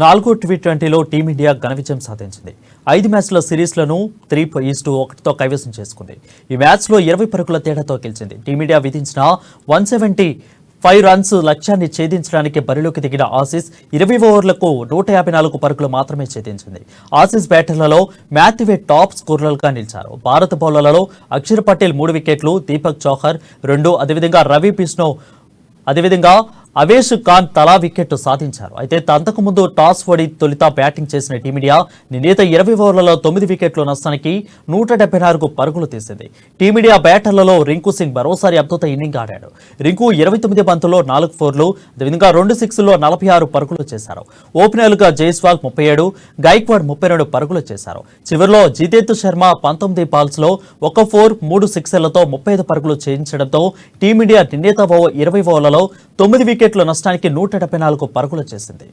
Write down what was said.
నాలుగో టీ20లో టీమిండియా ఘన విజయం సాధించింది. 5 మ్యాచ్ల సిరీస్లను 3-1తో కైవసం చేసుకుంది. ఈ మ్యాచ్లో 20 పరుగుల తేడాతో గెలిచింది. టీమిండియా విధించిన 175 రన్స్ లక్ష్యాన్ని ఛేదించడానికి బరిలోకి దిగిన ఆసీస్ 20 ఓవర్లకు 154 పరుగులు మాత్రమే ఛేదించింది. ఆసీస్ బ్యాటర్లలో మాథ్యూ టాప్ స్కోరర్లుగా నిలిచారు. భారత బౌలర్లలో అక్షర్ పటేల్ 3 వికెట్లు, దీపక్ చోహర్ 2, అదేవిధంగా రవి బిష్ణోయ్, అదేవిధంగా అవేష్ ఖాన్ తలా వికెట్ సాధించారు. అయితే అంతకుముందు టాస్ ఓడి తొలిత బ్యాటింగ్ చేసిన టీమిండియా నిర్ణీత 20 ఓవర్లలో 9 వికెట్ల నష్టానికి 174 పరుగులు తీసింది. టీమిండియా బ్యాటర్లలో రింకు సింగ్ మరోసారి అద్భుత ఇన్నింగ్ ఆడాడు. రింకు 29 బంతుల్లో 4 ఫోర్లు, అదేవిధంగా 2 సిక్స్లో 46 పరుగులు చేశారు. ఓపెనర్లుగా జైస్వాల్ 37, గైక్వాడ్ 32 పరుగులు చేశారు. చివరిలో జితేంద్ర శర్మ 19 బాల్స్లో 1 ఫోర్ 3 సిక్సర్లతో 35 పరుగులు చేయించడంతో టీమిండియా నిర్ణీత 20 ఓవర్లలో 9 వికెట్ల నష్టానికి 174 పరుగులు చేసింది.